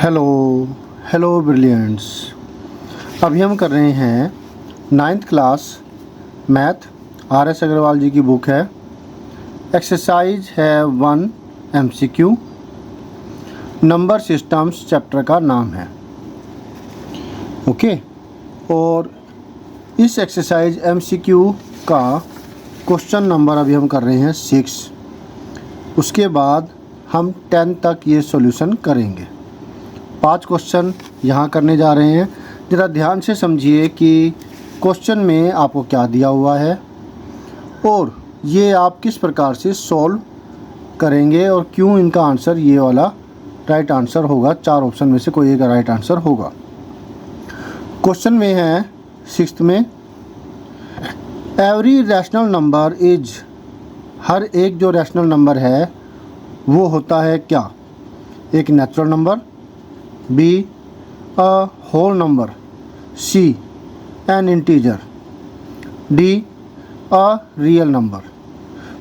Hello hello brilliants. अभी हम कर रहे हैं 9th class math. RS Agarwal ji की बुक है। एक्सरसाइज है 1 MCQ। नंबर सिस्टम्स चैप्टर का नाम है। ओके, और इस एक्सरसाइज MCQ का क्वेश्चन नंबर अभी हम कर रहे हैं 6। उसके बाद हम 10 तक ये सॉल्यूशन करेंगे। 5 क्वेश्चन यहाँ करने जा रहे हैं। ज़रा ध्यान से समझिए कि क्वेश्चन में आपको क्या दिया हुआ है और ये आप किस प्रकार से सॉल्व करेंगे और क्यों इनका आंसर ये वाला राइट आंसर होगा। 4 ऑप्शन में से कोई एक राइट आंसर होगा। क्वेश्चन में है 6th में, एवरी रैशनल नंबर इज, हर एक जो रैशनल नंबर है वो होता है क्या? एक natural number, B a whole number, C an integer, D a real number।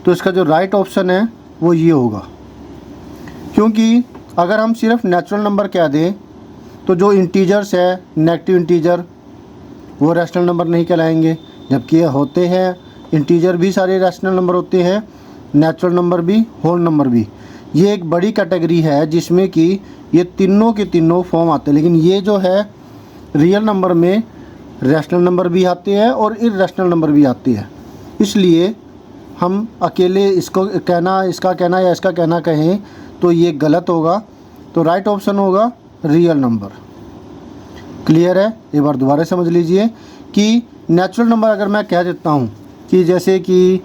तो इसका जो राइट ऑप्शन है वो ये होगा, क्योंकि अगर हम सिर्फ नेचुरल नंबर कह दें तो जो इंटीजर्स है, नेगेटिव इंटीजर, वो रैशनल नंबर नहीं कहलाएंगे, जबकि ये होते हैं इंटीजर भी सारे रैशनल नंबर होते हैं, नेचुरल नंबर भी, होल नंबर भी। ये एक बड़ी कैटेगरी है जिसमें कि ये तीनों के तीनों फॉर्म आते हैं। लेकिन ये जो है रियल नंबर में रैशनल नंबर भी आते हैं और इररैशनल नंबर भी आते हैं। इसलिए हम अकेले इसको कहना, इसका कहना या इसका कहना कहें तो ये गलत होगा। तो राइट ऑप्शन होगा रियल नंबर। क्लियर है? एक बार दोबारा समझ लीजिए कि नेचुरल नंबर अगर मैं कह देता हूँ कि जैसे कि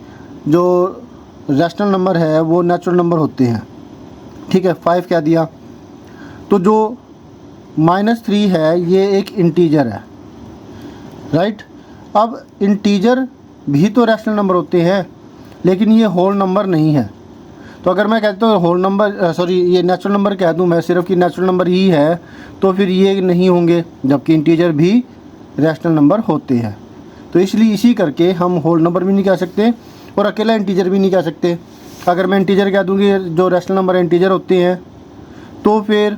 जो रैशनल नंबर है वो नेचुरल नंबर होते हैं, ठीक है, 5 कह दिया, तो जो -3 है ये एक इंटीजर है, राइट। अब इंटीजर भी तो रैशनल नंबर होते हैं, लेकिन ये होल नंबर नहीं है। तो अगर मैं कहता हूँ होल नंबर, ये नेचुरल नंबर कह दूँ मैं सिर्फ कि नेचुरल नंबर ही है, तो फिर ये नहीं होंगे, जबकि इंटीजर भी रैशनल नंबर होते हैं। तो इसलिए इसी करके हम होल नंबर भी नहीं कह सकते और अकेला इंटीजर भी नहीं कह सकते। अगर मैं इंटीजर कह दूँगी जो रैशनल नंबर इंटीजर होते हैं तो फिर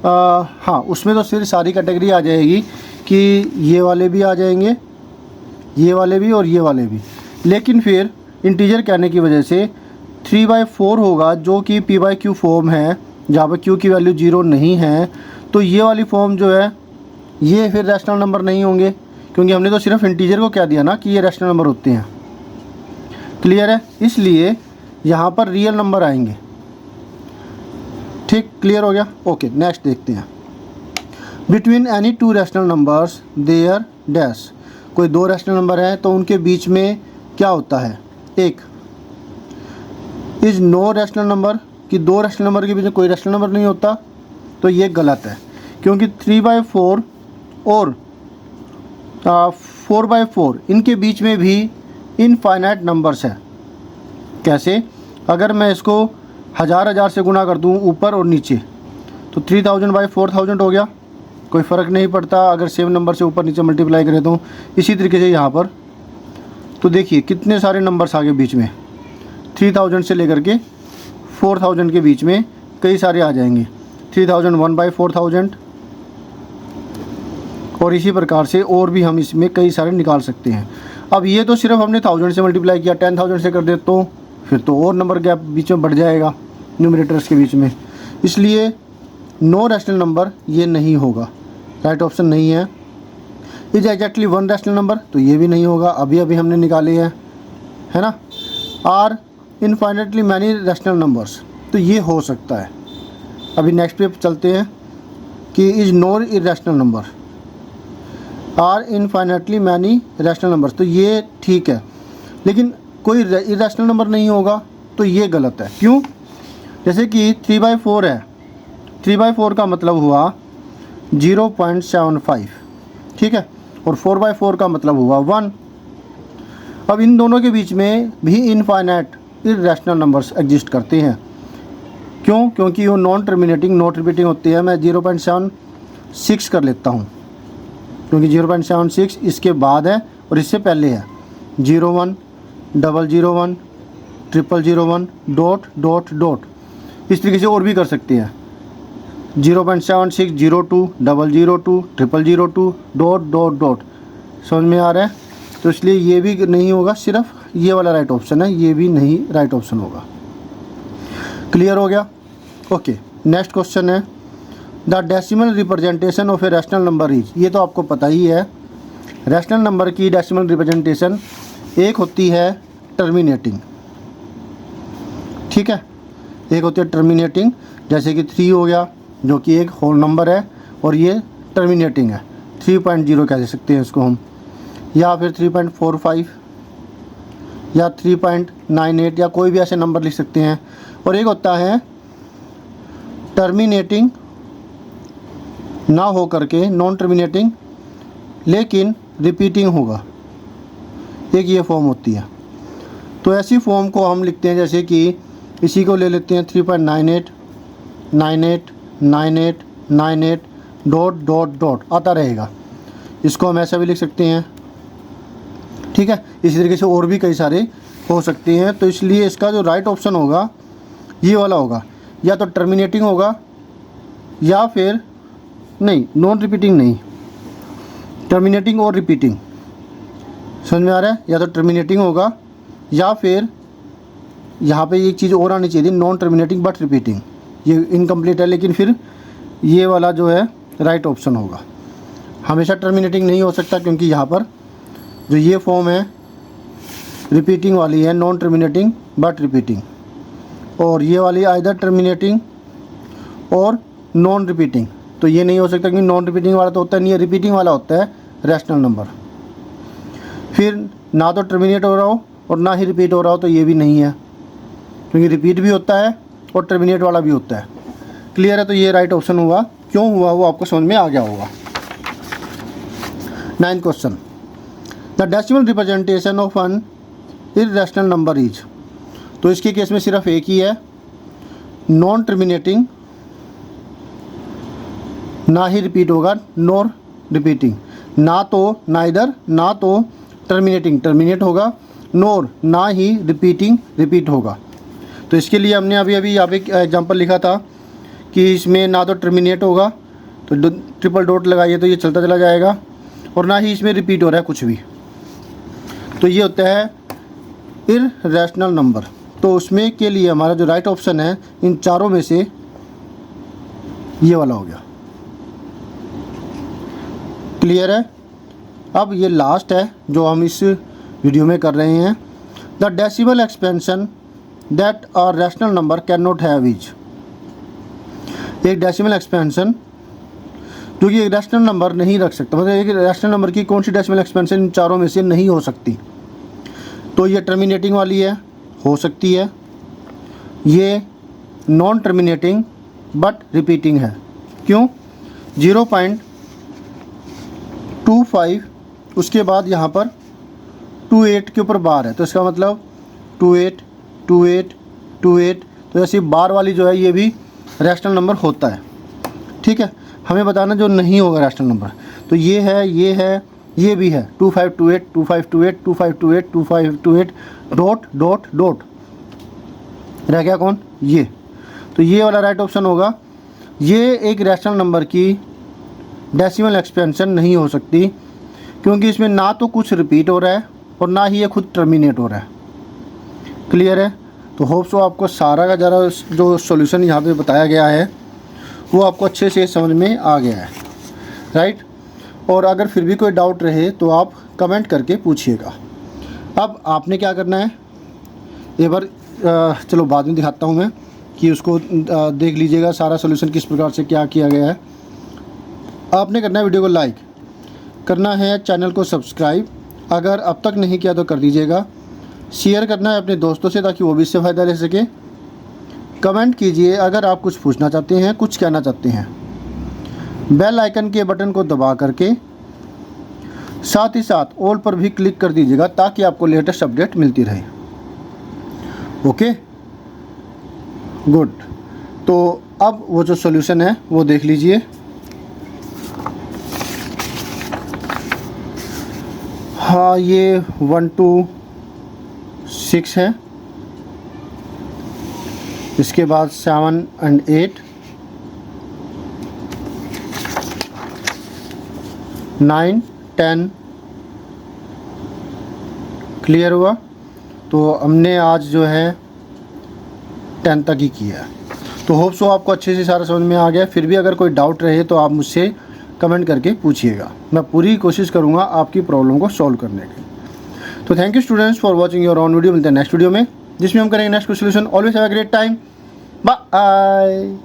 हाँ, उसमें तो फिर सारी कैटेगरी आ जाएगी कि ये वाले भी आ जाएंगे, ये वाले भी और ये वाले भी। लेकिन फिर इंटीजर कहने की वजह से 3/4 होगा, जो कि P/Q फॉर्म है, जहाँ पर Q की वैल्यू 0 नहीं है। तो ये वाली फॉर्म जो है ये फिर रैशनल नंबर नहीं होंगे, क्योंकि हमने तो सिर्फ इंटीजर को कह दिया ना कि ये रैशनल नंबर होते हैं। क्लियर है? इसलिए यहाँ पर रियल नंबर आएंगे। ठीक, क्लियर हो गया? ओके, नेक्स्ट देखते हैं। Between any 2 rational numbers there dash, कोई 2 रैशनल नंबर हैं तो उनके बीच में क्या होता है? एक इज नो रैशनल नंबर, कि 2 रैशनल नंबर के बीच में कोई रैशनल नंबर नहीं होता, तो ये गलत है, क्योंकि 3/4 और 4/4 इनके बीच में भी इनफाइनाइट नंबर्स है। कैसे? अगर मैं इसको हज़ार से गुना कर दूं ऊपर और नीचे, तो 3000/4000 हो गया, कोई फ़र्क नहीं पड़ता अगर सेम नंबर से ऊपर नीचे मल्टीप्लाई करें तो। इसी तरीके से यहाँ पर तो देखिए कितने सारे नंबर्स आगे बीच में, 3000 से लेकर के 4000 के बीच में कई सारे आ जाएंगे। 3001/4000 और इसी प्रकार से और भी हम इसमें कई सारे निकाल सकते हैं। अब ये तो सिर्फ हमने 1000 से मल्टीप्लाई किया, 10,000 से कर दे तो फिर तो और नंबर गैप बीच में बढ़ जाएगा न्यूमरेटर्स के बीच में। इसलिए नो रैशनल नंबर ये नहीं होगा, राइट ऑप्शन नहीं है। इज एग्जैक्टली 1 रैशनल नंबर, तो ये भी नहीं होगा, अभी अभी हमने निकाले हैं, है ना। Are infinitely many rational numbers, तो ये हो सकता है। अभी नेक्स्ट पे चलते हैं कि is no irrational number, are infinitely many rational numbers, तो ये ठीक है, लेकिन कोई इरैशनल नंबर नहीं होगा, तो ये गलत है। क्यों? जैसे कि 3/4 है, 3/4 का मतलब हुआ 0.75, ठीक है, और 4/4 का मतलब हुआ 1। अब इन दोनों के बीच में भी इनफाइनाइट इरैशनल नंबर्स एग्जिस्ट करते हैं। क्यों? क्योंकि वो नॉन टर्मिनेटिंग, नॉट रिपीटिंग होते हैं। मैं 0.76 कर लेता हूँ, क्योंकि 0.76 इसके बाद है और इससे पहले है। 01, 001, 0001, ... इस तरीके से और भी कर सकते हैं। 0.7602 002 0002 डॉट डॉट डॉट। समझ में आ रहा है? तो इसलिए ये भी नहीं होगा, सिर्फ ये वाला राइट ऑप्शन है, ये भी नहीं राइट ऑप्शन होगा। क्लियर हो गया? ओके, नेक्स्ट क्वेश्चन है the decimal representation of a rational number is. ये तो आपको पता ही है, रैशनल नंबर की डेसिमल रिप्रेजेंटेशन एक होती है टर्मिनेटिंग, ठीक है, एक होती है टर्मिनेटिंग, जैसे कि 3 हो गया जो कि एक होल नंबर है और ये टर्मिनेटिंग है, 3.0 कह सकते हैं इसको हम, या फिर 3.45 या 3.98 या कोई भी ऐसे नंबर लिख सकते हैं। और एक होता है टर्मिनेटिंग ना हो करके नॉन टर्मिनेटिंग लेकिन रिपीटिंग होगा, एक ये फॉर्म होती है। तो ऐसी फॉर्म को हम लिखते हैं जैसे कि इसी को ले लेते हैं 3.98 98 98 98 डॉट डॉट डॉट आता रहेगा, इसको हम ऐसा भी लिख सकते हैं, ठीक है। इसी तरीके से और भी कई सारे हो सकते हैं। तो इसलिए इसका जो राइट ऑप्शन होगा ये वाला होगा, या तो टर्मिनेटिंग होगा या फिर नहीं, नॉन रिपीटिंग नहीं, टर्मिनेटिंग और रिपीटिंग। समझ में आ रहा है? या तो टर्मिनेटिंग होगा या फिर यहाँ पे एक चीज़ और आनी चाहिए थी, नॉन टर्मिनेटिंग बट रिपीटिंग, ये इनकम्प्लीट है, लेकिन फिर ये वाला जो है राइट ऑप्शन होगा। हमेशा टर्मिनेटिंग नहीं हो सकता क्योंकि यहाँ पर जो ये फॉर्म है रिपीटिंग वाली है, नॉन टर्मिनेटिंग बट रिपीटिंग, और ये वाली आइदर टर्मिनेटिंग और नॉन रिपीटिंग। तो ये नहीं हो सकता क्योंकि नॉन रिपीटिंग वाला तो होता नहीं है, रिपीटिंग वाला होता है रैशनल नंबर। फिर ना तो टर्मिनेट हो रहा हो और ना ही रिपीट हो रहा हो, तो ये भी नहीं है क्योंकि रिपीट भी होता है और टर्मिनेट वाला भी होता है। क्लियर है? तो ये राइट ऑप्शन हुआ। क्यों हुआ वो आपको समझ में आ गया होगा। 9th question the decimal representation of an irrational number is. तो इसके केस में सिर्फ एक ही है, नॉन टर्मिनेटिंग, ना ही रिपीट होगा, नॉर रिपीटिंग, ना तो नाइदर, ना तो टर्मिनेटिंग टर्मिनेट होगा, नॉर ना ही रिपीटिंग रिपीट होगा। तो इसके लिए हमने अभी यहाँ पे एग्जांपल लिखा था कि इसमें ना तो टर्मिनेट होगा तो ट्रिपल डॉट लगाइए तो ये चलता चला जाएगा, और ना ही इसमें रिपीट हो रहा है कुछ भी। तो ये होता है इररेशनल नंबर। तो उसमें के लिए हमारा जो राइट ऑप्शन है इन चारों में से ये वाला हो गया। क्लियर है? अब ये लास्ट है जो हम इस वीडियो में कर रहे हैं। The decimal expansion that a rational number can not have is. एक डेसिमल एक्सपेंशन जो कि एक रैशनल नंबर नहीं रख सकता, मतलब एक रैशनल नंबर की कौन सी डेसिमल एक्सपेंशन इन चारों में से नहीं हो सकती। तो ये टर्मिनेटिंग वाली है, हो सकती है, ये नॉन टर्मिनेटिंग बट रिपीटिंग है। क्यों? 0.25 उसके बाद यहाँ पर 28 के ऊपर बार है, तो इसका मतलब 28 28 28। तो ऐसी बार वाली जो है ये भी रैशनल नंबर होता है, ठीक है। हमें बताना जो नहीं होगा रैशनल नंबर। तो ये है, ये है, ये भी है 2528 2528 2528 2528 डॉट डॉट डॉट। रह गया कौन? ये। तो ये वाला राइट ऑप्शन होगा। ये एक रैशनल नंबर की डेसिमल एक्सपेंशन नहीं हो सकती क्योंकि इसमें ना तो कुछ रिपीट हो रहा है और ना ही ये खुद टर्मिनेट हो रहा है। क्लियर है? तो होप सो आपको सारा का ज़रा जो सॉल्यूशन यहाँ पे बताया गया है वो आपको अच्छे से समझ में आ गया है, राइट। और अगर फिर भी कोई डाउट रहे तो आप कमेंट करके पूछिएगा। अब आपने क्या करना है, एक बार चलो बाद में दिखाता हूँ मैं कि उसको देख लीजिएगा सारा सॉल्यूशन किस प्रकार से क्या किया गया है। आपने करना है वीडियो को लाइक करना है, चैनल को सब्सक्राइब अगर अब तक नहीं किया तो कर लीजिएगा, शेयर करना है अपने दोस्तों से ताकि वो भी इससे फ़ायदा ले सके। कमेंट कीजिए अगर आप कुछ पूछना चाहते हैं, कुछ कहना चाहते हैं। बेल आइकन के बटन को दबा करके साथ ही साथ ऑल पर भी क्लिक कर दीजिएगा ताकि आपको लेटेस्ट अपडेट मिलती रहे। Okay, good. तो अब वो जो सॉल्यूशन है वो देख लीजिए। हाँ, ये 1 to 6 है, इसके बाद 7 and 8, 9, 10 क्लियर हुआ। तो हमने आज जो है 10 तक ही किया है। तो होप सो आपको अच्छे से सारा समझ में आ गया। फिर भी अगर कोई डाउट रहे तो आप मुझसे कमेंट करके पूछिएगा, मैं पूरी कोशिश करूँगा आपकी प्रॉब्लम को सॉल्व करने की। तो thank you students for watching your on video. मिलते हैं नेक्स्ट वीडियो में, जिसमें हम करेंगे नेक्स्ट को solution. Always have a great time, bye.